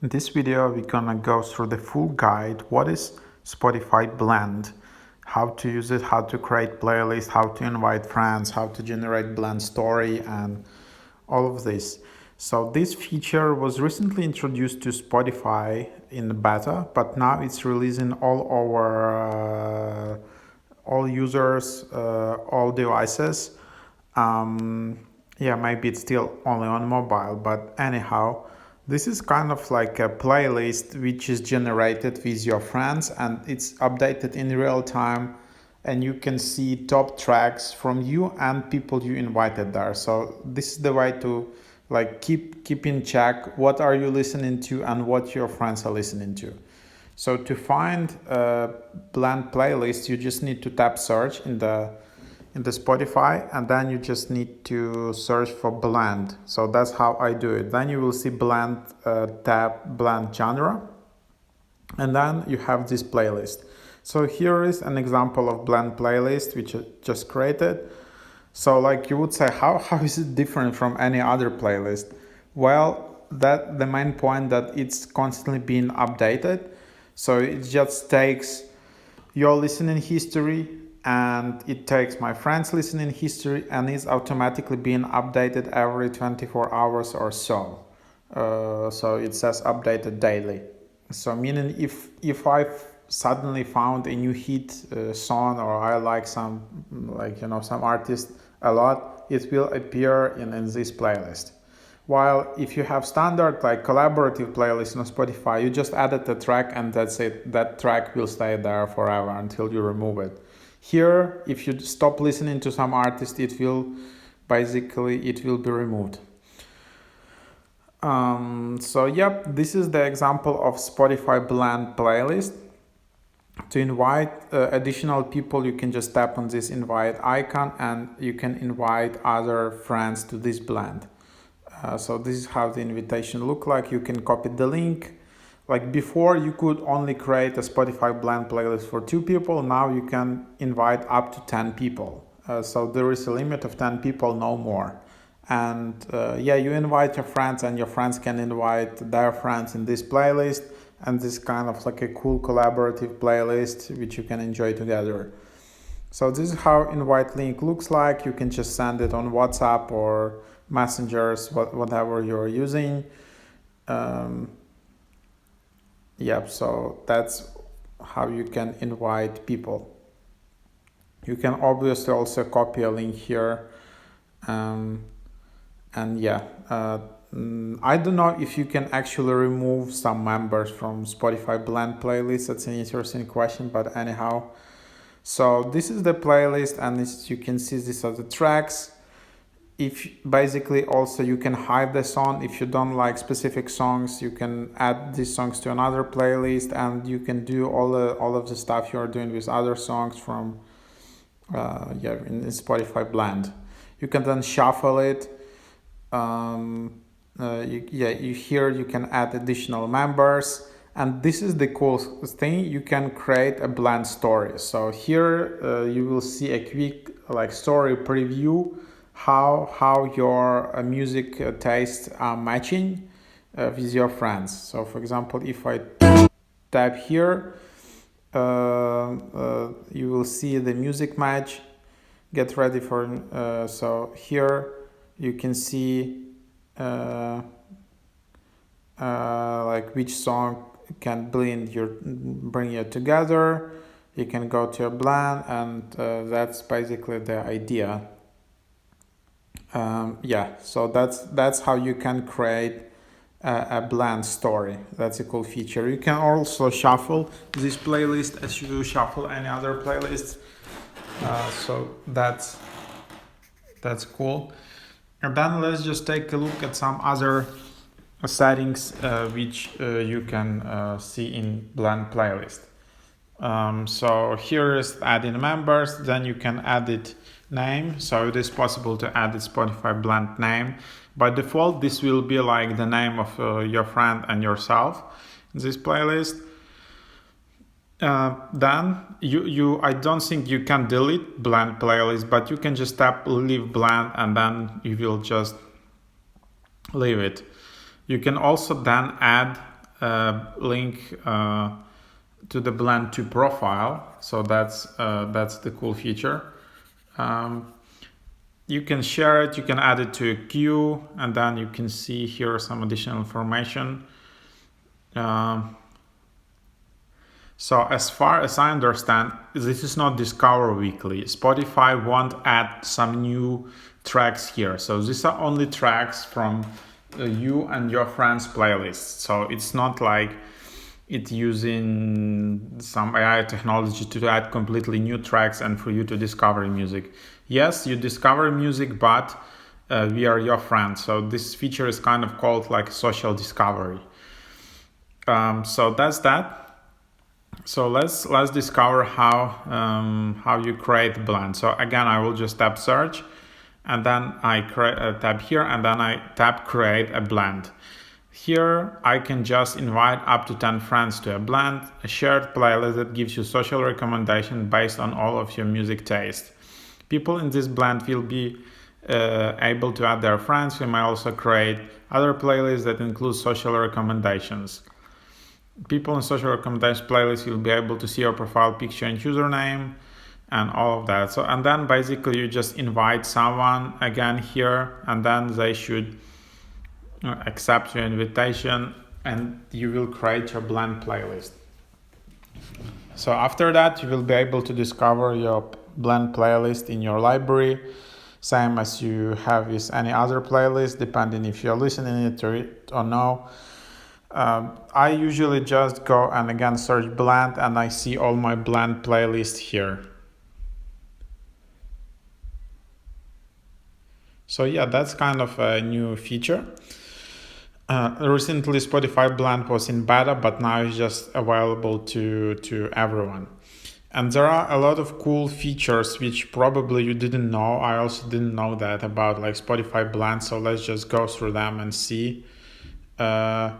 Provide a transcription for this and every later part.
In this video, we're gonna go through the full guide. What is Spotify Blend? How to use it, how to create playlists, how to invite friends, how to generate blend story, and all of this. So this feature was recently introduced to Spotify in the beta, but now it's releasing all over all users, all devices. Maybe it's still only on mobile, but anyhow, this is kind of like a playlist which is generated with your friends and it's updated in real time, and you can see top tracks from you and people you invited there. So this is the way to like keep in check what are you listening to and what your friends are listening to. So to find a blend playlist, you just need to tap search in the Spotify, and then you just need to search for blend. So that's how I do it. Then you will see blend, tab blend genre, and then you have this playlist. So here is an example of blend playlist which I just created. So like you would say, how is it different from any other playlist? Well, that the main point that it's constantly being updated. So it just takes your listening history and it takes my friends' listening history and is automatically being updated every 24 hours or so. So it says updated daily. So meaning if I've suddenly found a new hit song, or I like some some artist a lot, it will appear in this playlist. While if you have standard like collaborative playlist on Spotify, you just added the track and that's it. That track will stay there forever until you remove it. Here, if you stop listening to some artist, it will be removed. This is the example of Spotify Blend playlist. To invite additional people, you can just tap on this invite icon and you can invite other friends to this blend. So this is how the invitation look like. You can copy the link. Like before, you could only create a Spotify Blend playlist for 2 people. Now you can invite up to 10 people. So there is a limit of 10 people, no more. And you invite your friends and your friends can invite their friends in this playlist. And this kind of like a cool collaborative playlist which you can enjoy together. So this is how invite link looks like. You can just send it on WhatsApp or messengers, whatever you're using. So that's how you can invite people. You can obviously also copy a link here. I don't know if you can actually remove some members from Spotify Blend playlist. That's an interesting question, but anyhow. So this is the playlist, and you can see these are the tracks. If basically also you can hide the song. If you don't like specific songs, you can add these songs to another playlist, and you can do all of the stuff you are doing with other songs from in Spotify Blend. You can then shuffle it. You can add additional members, and this is the cool thing. You can create a blend story. So here you will see a quick story preview how your music tastes are matching with your friends. So for example, if I tap here, you will see the music match. Get ready for so here you can see which song can bring you together. You can go to a blend, and that's basically the idea. So that's how you can create a blend story. That's a cool feature. You can also shuffle this playlist as you shuffle any other playlist. So that's cool. And then let's just take a look at some other settings which you can see in blend playlist. So here is adding members. Then you can edit name. So it is possible to add the Spotify Blend name. By default, this will be like the name of your friend and yourself in this playlist. Then I don't think you can delete blend playlist, but you can just tap leave blend and then you will just leave it. You can also then add link to the Blend 2 profile. So that's the cool feature. You can share it, you can add it to a queue, and then you can see here some additional information. So as far as I understand, this is not Discover Weekly. Spotify won't add some new tracks here. So these are only tracks from you and your friends' playlists. So it's not like it using some AI technology to add completely new tracks and for you to discover music. Yes, you discover music, but we are your friends. So this feature is kind of called like social discovery. So that's that. So let's discover how you create Blend. So again, I will just tap search, and then I tap here, and then I tap create a blend. Here I can just invite up to 10 friends to a blend, a shared playlist that gives you social recommendation based on all of your music taste. People in this blend will be able to add their friends. We may also create other playlists that include social recommendations. People in social recommendation playlists will be able to see your profile picture and username and all of that. So, and then basically you just invite someone again here, and then they should accept your invitation, and you will create your Blend playlist. So after that, you will be able to discover your Blend playlist in your library, same as you have with any other playlist, depending if you're listening to it or no. I usually just go and again search Blend, and I see all my Blend playlists here. So yeah, that's kind of a new feature. Recently Spotify Blend was in beta, but now it's just available to everyone. And there are a lot of cool features which probably you didn't know. I also didn't know that about like Spotify Blend. So let's just go through them and see. So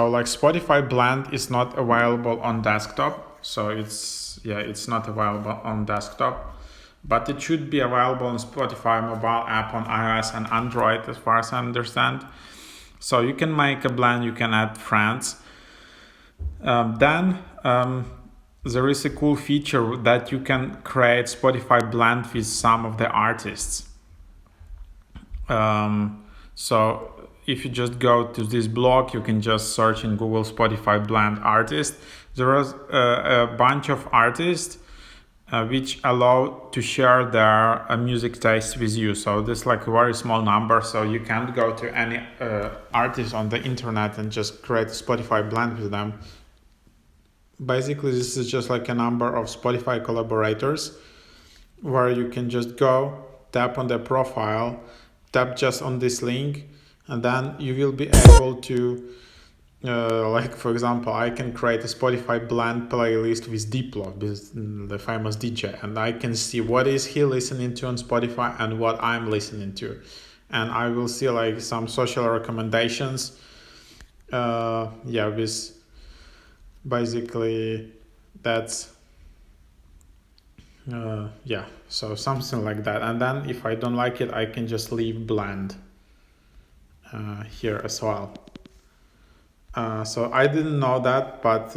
like Spotify Blend is not available on desktop. So it's not available on desktop, but it should be available on Spotify mobile app on iOS and Android as far as I understand. So you can make a blend, you can add friends. Then there is a cool feature that you can create Spotify Blend with some of the artists. So if you just go to this blog, you can just search in Google Spotify Blend artist. There is a bunch of artists which allow to share their music taste with you. So this is like a very small number. So you can't go to any artist on the internet and just create a Spotify Blend with them. Basically, this is just like a number of Spotify collaborators where you can just go, tap on their profile, tap just on this link, and then you will be able to, like for example, I can create a Spotify Blend playlist with Diplo, the famous DJ, and I can see what is he listening to on Spotify and what I'm listening to. And I will see like some social recommendations, with basically that's, so something like that. And then if I don't like it, I can just leave Blend here as well. So I didn't know that, but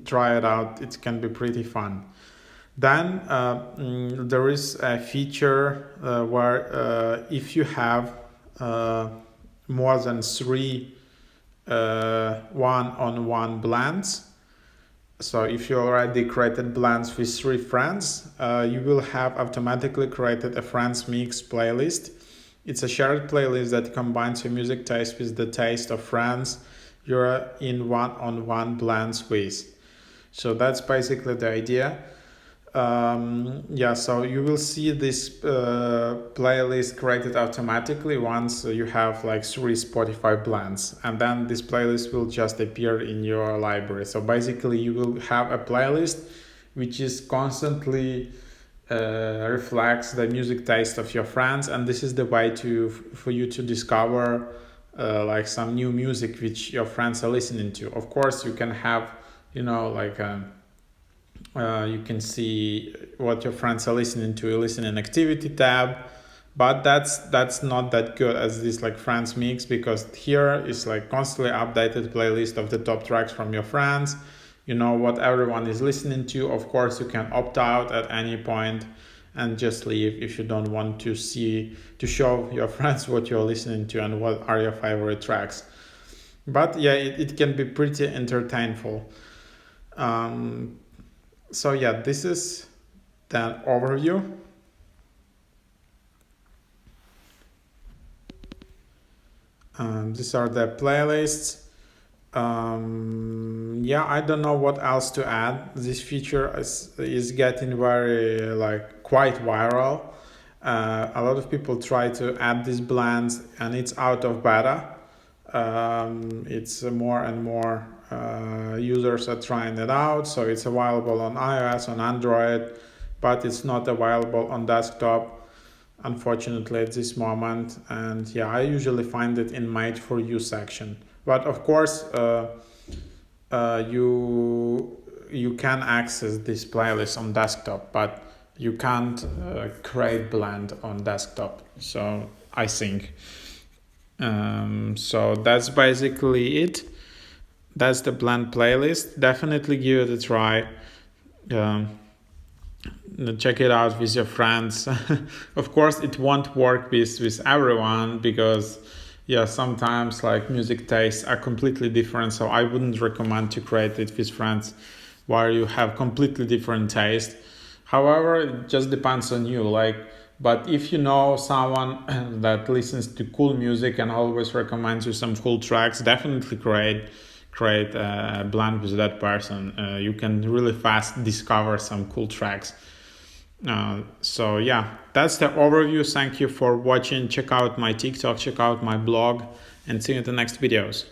try it out. It can be pretty fun. Then there is a feature where if you have more than 3 one-on-one blends, so if you already created blends with 3 friends, you will have automatically created a friends mix playlist. It's a shared playlist that combines your music taste with the taste of friends you're in one-on-one blends with. So that's basically the idea. So you will see this playlist created automatically once you have like 3 Spotify blends, and then this playlist will just appear in your library. So basically you will have a playlist which is constantly reflects the music taste of your friends, and this is the way for you to discover like some new music which your friends are listening to. Of course you can have, you can see what your friends are listening to. You listen in activity tab, but that's not that good as this like friends mix, because here is like constantly updated playlist of the top tracks from your friends. You know what everyone is listening to. Of course, you can opt out at any point and just leave if you don't want to show your friends what you're listening to and what are your favorite tracks. But yeah, it can be pretty entertainful. um, so yeah, this is the overview. These are the playlists. Yeah, I don't know what else to add. This feature is getting very like quite viral. A lot of people try to add these blends, and it's out of beta. It's more and more users are trying it out, so it's available on iOS, on Android, but it's not available on desktop, unfortunately, at this moment. And yeah, I usually find it in made for you section, but of course you can access this playlist on desktop, but you can't create blend on desktop, so I think so that's basically it. That's the blend playlist. Definitely give it a try. um, Check it out with your friends. Of course it won't work with everyone, because yeah, sometimes like music tastes are completely different, so I wouldn't recommend to create it with friends where you have completely different taste. However, it just depends on you, like, but if you know someone that listens to cool music and always recommends you some cool tracks, definitely create a blend with that person. You can really fast discover some cool tracks. So yeah, that's the overview. Thank you for watching. Check out my TikTok, check out my blog, and see you in the next videos.